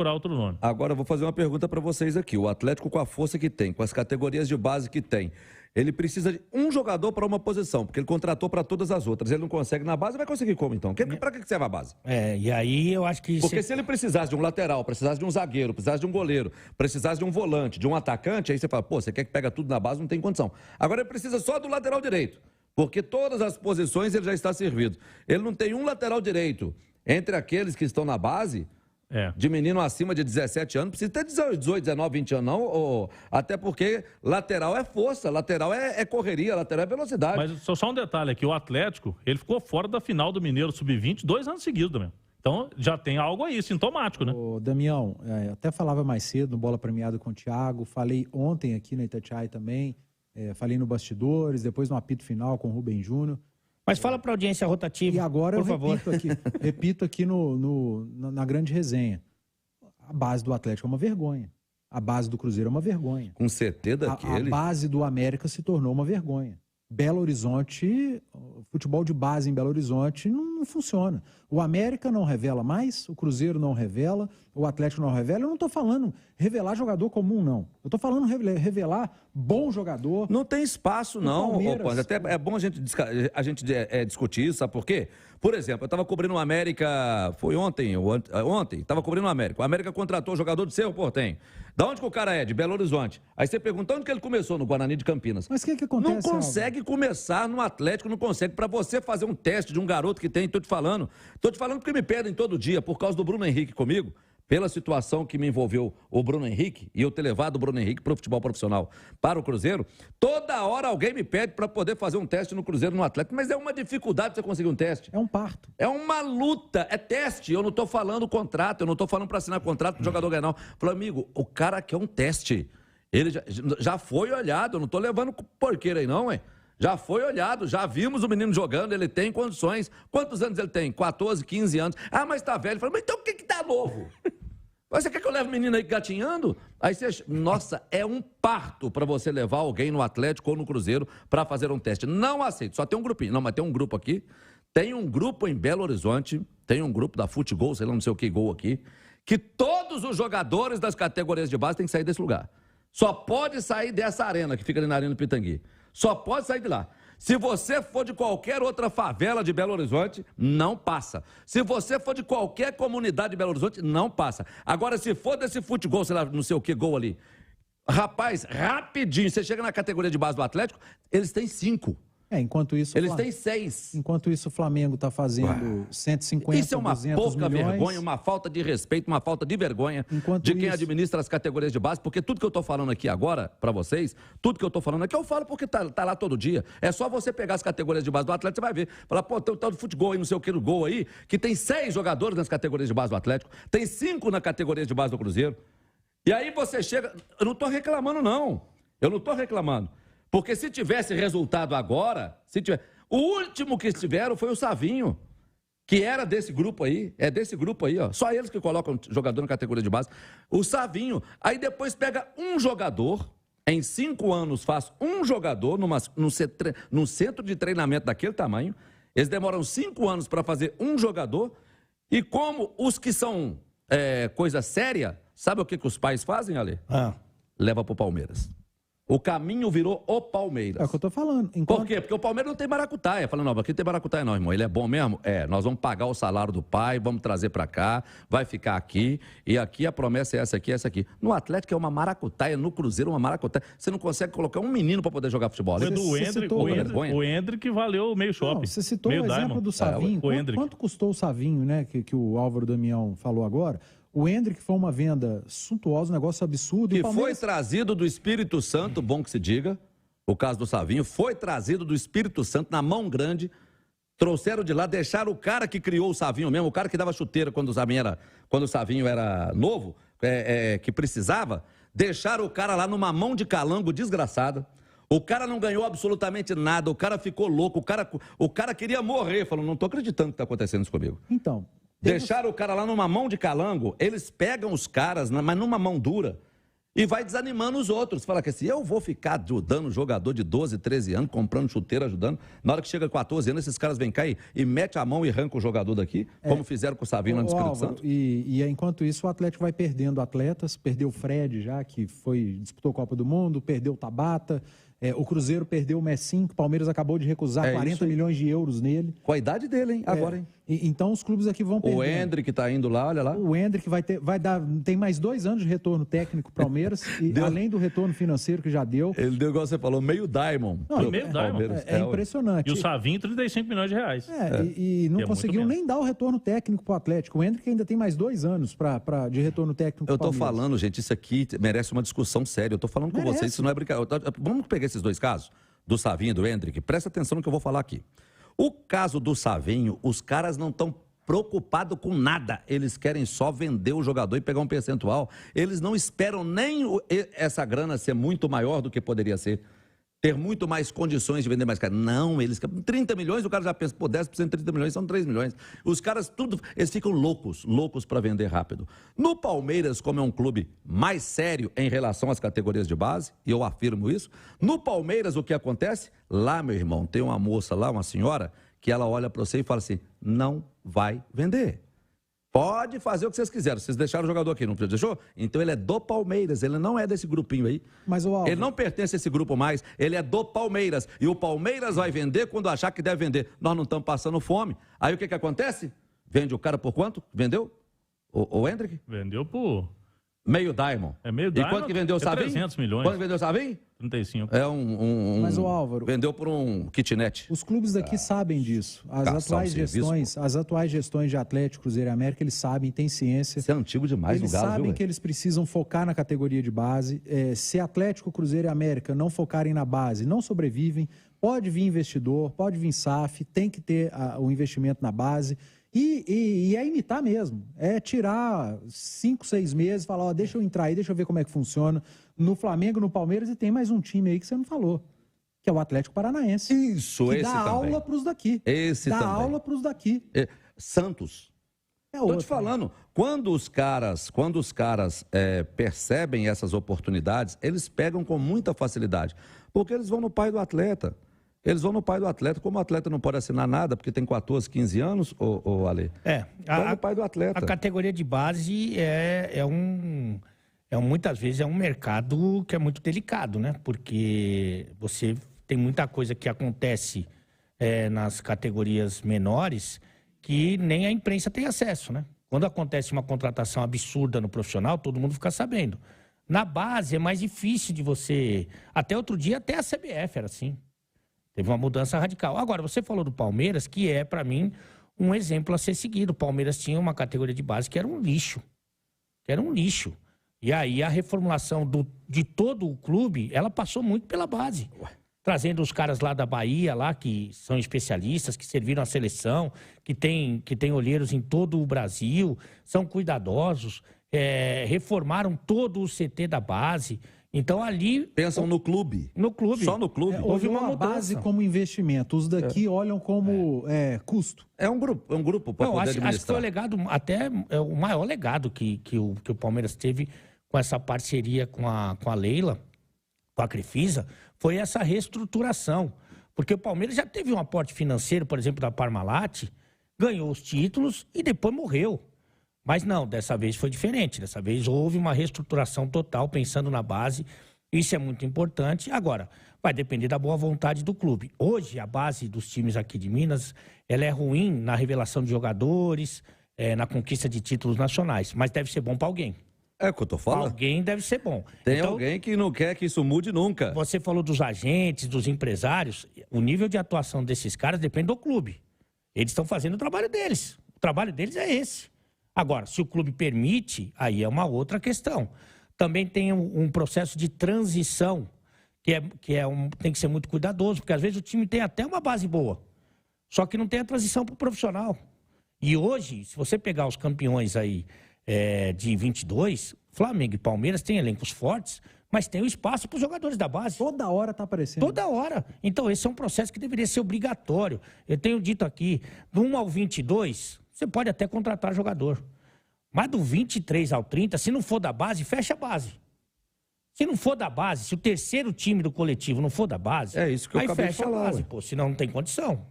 procurar outro nome. Agora eu vou fazer uma pergunta para vocês aqui. O Atlético, com a força que tem, com as categorias de base que tem, ele precisa de um jogador para uma posição, porque ele contratou para todas as outras. Ele não consegue na base, vai conseguir como então? Para que serve a base? E aí eu acho que... Porque se ele precisasse de um lateral, precisasse de um zagueiro, precisasse de um goleiro, precisasse de um volante, de um atacante, aí você fala, pô, você quer que pega tudo na base, não tem condição. Agora ele precisa só do lateral direito, porque todas as posições ele já está servido. Ele não tem um lateral direito entre aqueles que estão na base... De menino acima de 17 anos, precisa ter 18, 19, 20 anos, não. Até porque lateral é força, lateral é correria, lateral é velocidade. Mas só um detalhe aqui, o Atlético, ele ficou fora da final do Mineiro Sub-20 2 anos seguidos também. Então já tem algo aí, sintomático, né? Ô, Damião, até falava mais cedo no Bola Premiada com o Thiago, falei ontem aqui na Itatiaia também, falei no Bastidores, depois no apito final com o Rubem Júnior. Mas fala para a audiência rotativa, e agora por favor. repito aqui na grande resenha. A base do Atlético é uma vergonha. A base do Cruzeiro é uma vergonha. Com CT daquele... A base do América se tornou uma vergonha. Belo Horizonte, futebol de base em Belo Horizonte não funciona. O América não revela mais, o Cruzeiro não revela, o Atlético não revela. Eu não estou falando revelar jogador comum, não. Eu estou falando revelar bom jogador. Não tem espaço, não. Até é bom a gente discutir isso, sabe por quê? Por exemplo, eu estava cobrindo o América, foi ontem, estava cobrindo o América. O América contratou o jogador de Cerro Porteño. Da onde que o cara é? De Belo Horizonte. Aí você pergunta onde que ele começou? No Guarani de Campinas. Mas o que acontece? Não consegue começar no Atlético, não consegue. Para você fazer um teste de um garoto que tem, tô te falando porque me pedem todo dia, por causa do Bruno Henrique comigo, pela situação que me envolveu o Bruno Henrique, e eu ter levado o Bruno Henrique para o futebol profissional para o Cruzeiro, toda hora alguém me pede para poder fazer um teste no Cruzeiro, no Atlético, mas é uma dificuldade você conseguir um teste. É um parto. É uma luta, é teste. Eu não estou falando contrato, eu não estou falando para assinar contrato para o jogador ganhar, não. Falei, amigo, o cara quer um teste. Ele já foi olhado, eu não estou levando porqueira aí não, Já foi olhado, já vimos o menino jogando, ele tem condições. Quantos anos ele tem? 14, 15 anos. Ah, mas tá velho. Falei, mas então o que tá novo? Você quer que eu leve o menino aí gatinhando? Aí você... Nossa, é um parto para você levar alguém no Atlético ou no Cruzeiro para fazer um teste. Não aceito, só tem um grupinho. Não, mas tem um grupo aqui. Tem um grupo em Belo Horizonte, tem um grupo da Futebol, sei lá, não sei o que, gol aqui, que todos os jogadores das categorias de base têm que sair desse lugar. Só pode sair dessa arena que fica ali na Arena do Pitangui. Só pode sair de lá. Se você for de qualquer outra favela de Belo Horizonte, não passa. Se você for de qualquer comunidade de Belo Horizonte, não passa. Agora, se for desse futebol, sei lá, não sei o que, gol ali. Rapaz, rapidinho, você chega na categoria de base do Atlético, eles têm 5. Enquanto isso... Eles têm 6. Enquanto isso, o Flamengo está fazendo 150, Isso é uma 200 pouca milhões. vergonha, uma falta de respeito, uma falta de vergonha de quem administra as categorias de base, porque tudo que eu estou falando aqui agora, para vocês, tudo que eu estou falando aqui, eu falo porque tá lá todo dia. É só você pegar as categorias de base do Atlético, você vai ver. Falar, pô, tem um tal de futebol aí, não sei o que, do gol aí, que tem 6 jogadores nas categorias de base do Atlético, tem 5 na categoria de base do Cruzeiro. E aí você chega... Eu não estou reclamando, não. Eu não estou reclamando. Porque se tivesse resultado agora, o último que tiveram foi o Savinho, que era desse grupo aí, ó. Só eles que colocam jogador na categoria de base. O Savinho. Aí depois pega um jogador, em 5 anos faz um jogador num centro de treinamento daquele tamanho. Eles demoram 5 anos para fazer um jogador. E como os que são coisa séria, sabe o que os pais fazem, Ale? Leva pro Palmeiras. O caminho virou o Palmeiras. É o que eu tô falando. Por quê? Porque o Palmeiras não tem maracutaia. Falando, não, aqui não tem maracutaia não, irmão. Ele é bom mesmo? Nós vamos pagar o salário do pai, vamos trazer pra cá, vai ficar aqui, e aqui a promessa é essa aqui, essa aqui. No Atlético é uma maracutaia, no Cruzeiro é uma maracutaia. Você não consegue colocar um menino pra poder jogar futebol. O Hendrick valeu meio shopping. Você citou o exemplo do Savinho. Quanto custou o Savinho, né, que o Álvaro Damião falou agora? O Hendrick foi uma venda suntuosa, um negócio absurdo. E Palmeiras... foi trazido do Espírito Santo, bom que se diga, o caso do Savinho, foi trazido do Espírito Santo na mão grande, trouxeram de lá, deixaram o cara que criou o Savinho mesmo, o cara que dava chuteira quando o Savinho era novo, que precisava, deixaram o cara lá numa mão de calango desgraçada. O cara não ganhou absolutamente nada, o cara ficou louco, o cara queria morrer, falou, não tô acreditando que tá acontecendo isso comigo. Então... Deixaram o cara lá numa mão de calango, eles pegam os caras, mas numa mão dura. E vai desanimando os outros. Fala que assim, eu vou ficar ajudando jogador de 12, 13 anos, comprando chuteiro, ajudando. Na hora que chega 14 anos, esses caras vêm cá e mete a mão e arranca o jogador daqui, como fizeram com o Savinho lá no Espírito Álvaro, Santo. E enquanto isso, o Atlético vai perdendo atletas. Perdeu o Fred já, que disputou a Copa do Mundo, perdeu o Tabata. O Cruzeiro perdeu o Messinho, que o Palmeiras acabou de recusar 40 milhões de euros nele. Com a idade dele, hein? Agora, hein? Então os clubes aqui vão perdendo. O Hendrick tá indo lá, olha lá. O Hendrick tem mais 2 anos de retorno técnico pro Palmeiras, e além do retorno financeiro que já deu. Ele deu, igual você falou, meio Diamond. Meio Diamond. É impressionante. E o Savinho, 35 milhões de reais. E não é conseguiu nem dar o retorno técnico pro Atlético. O Hendrick ainda tem mais 2 anos de retorno técnico pro Eu tô Palmeiras. falando, gente, isso aqui merece uma discussão séria. Eu tô falando com vocês, isso não é brincadeira. Vamos pegar esses 2 casos, do Savinho e do Hendrick. Presta atenção no que eu vou falar aqui. O caso do Savinho, os caras não estão preocupados com nada. Eles querem só vender o jogador e pegar um percentual. Eles não esperam nem essa grana ser muito maior do que poderia ser. Ter muito mais condições de vender mais caro. Não, eles... 30 milhões, o cara já pensa, pô, 10% de 30 milhões são 3 milhões. Os caras, eles ficam loucos para vender rápido. No Palmeiras, como é um clube mais sério em relação às categorias de base, e eu afirmo isso, no Palmeiras o que acontece? Lá, meu irmão, tem uma moça lá, uma senhora, que ela olha para você e fala assim, não vai vender. Pode fazer o que vocês quiserem. Vocês deixaram o jogador aqui, não deixou? Então ele é do Palmeiras, ele não é desse grupinho aí. Mas, ele não pertence a esse grupo mais, ele é do Palmeiras. E o Palmeiras vai vender quando achar que deve vender. Nós não estamos passando fome. Aí o que acontece? Vende o cara por quanto? Vendeu? O Hendrick? Vendeu por... Meio Diamond. Meio Diamond. E quanto que vendeu o Savinho? 300 milhões. Quanto vendeu o Savinho? 35. É Mas o Álvaro... Vendeu por um kitnet. Os clubes daqui sabem disso. As atuais gestões de Atlético, Cruzeiro e América, eles sabem, têm ciência. Isso é antigo demais eles no Galo, sabem viu, que eles precisam focar na categoria de base. Se Atlético, Cruzeiro e América não focarem na base, não sobrevivem. Pode vir investidor, pode vir SAF, tem que ter o investimento na base. E é imitar mesmo. É tirar 5, 6 meses, falar, ó, deixa eu entrar aí, deixa eu ver como é que funciona. No Flamengo, no Palmeiras, e tem mais um time aí que você não falou, que é o Atlético Paranaense. Isso, que esse dá também. aula para os daqui. Esse dá também. aula para os daqui. Santos. Estou te falando, quando os caras percebem essas oportunidades, eles pegam com muita facilidade, porque eles vão no pai do atleta. Eles vão no pai do atleta, como o atleta não pode assinar nada, porque tem 14, 15 anos, ô Ale. Vai no pai do atleta. A categoria de base muitas vezes é um mercado que é muito delicado, né? Porque você tem muita coisa que acontece nas categorias menores que nem a imprensa tem acesso, né? Quando acontece uma contratação absurda no profissional, todo mundo fica sabendo. Na base é mais difícil de você... Até outro dia, até a CBF era assim. Teve uma mudança radical. Agora, você falou do Palmeiras, que é, para mim, um exemplo a ser seguido. O Palmeiras tinha uma categoria de base que era um lixo. E aí a reformulação de todo o clube, ela passou muito pela base. Trazendo os caras lá da Bahia, lá que são especialistas, que serviram à seleção, que tem olheiros em todo o Brasil, são cuidadosos, reformaram todo o CT da base. Então ali... Pensam no clube. No clube. Só no clube. Houve uma base como investimento. Os daqui olham como custo. É um grupo para poder administrar. Acho que foi o legado, até o maior legado que o Palmeiras teve com essa parceria com a Leila, com a Crefisa, foi essa reestruturação. Porque o Palmeiras já teve um aporte financeiro, por exemplo, da Parmalat, ganhou os títulos e depois morreu. Mas não, dessa vez foi diferente. Dessa vez houve uma reestruturação total, pensando na base. Isso é muito importante. Agora, vai depender da boa vontade do clube. Hoje, a base dos times aqui de Minas, ela é ruim na revelação de jogadores, na conquista de títulos nacionais. Mas deve ser bom para alguém. É o que eu tô falando. Alguém deve ser bom. Tem alguém que não quer que isso mude nunca. Você falou dos agentes, dos empresários. O nível de atuação desses caras depende do clube. Eles estão fazendo o trabalho deles. O trabalho deles é esse. Agora, se o clube permite, aí é uma outra questão. Também tem um processo de transição, tem que ser muito cuidadoso, porque às vezes o time tem até uma base boa, só que não tem a transição para o profissional. E hoje, se você pegar os campeões aí de 22, Flamengo e Palmeiras têm elencos fortes, mas tem o espaço para os jogadores da base. Toda hora está aparecendo. Toda hora. Então esse é um processo que deveria ser obrigatório. Eu tenho dito aqui, do 1 ao 22... Você pode até contratar jogador. Mas do 23 ao 30, se não for da base, fecha a base. Se não for da base, se o terceiro time do coletivo não for da base, É isso que eu aí acabei de fecha falar, a base, ué. pô, senão não tem condição.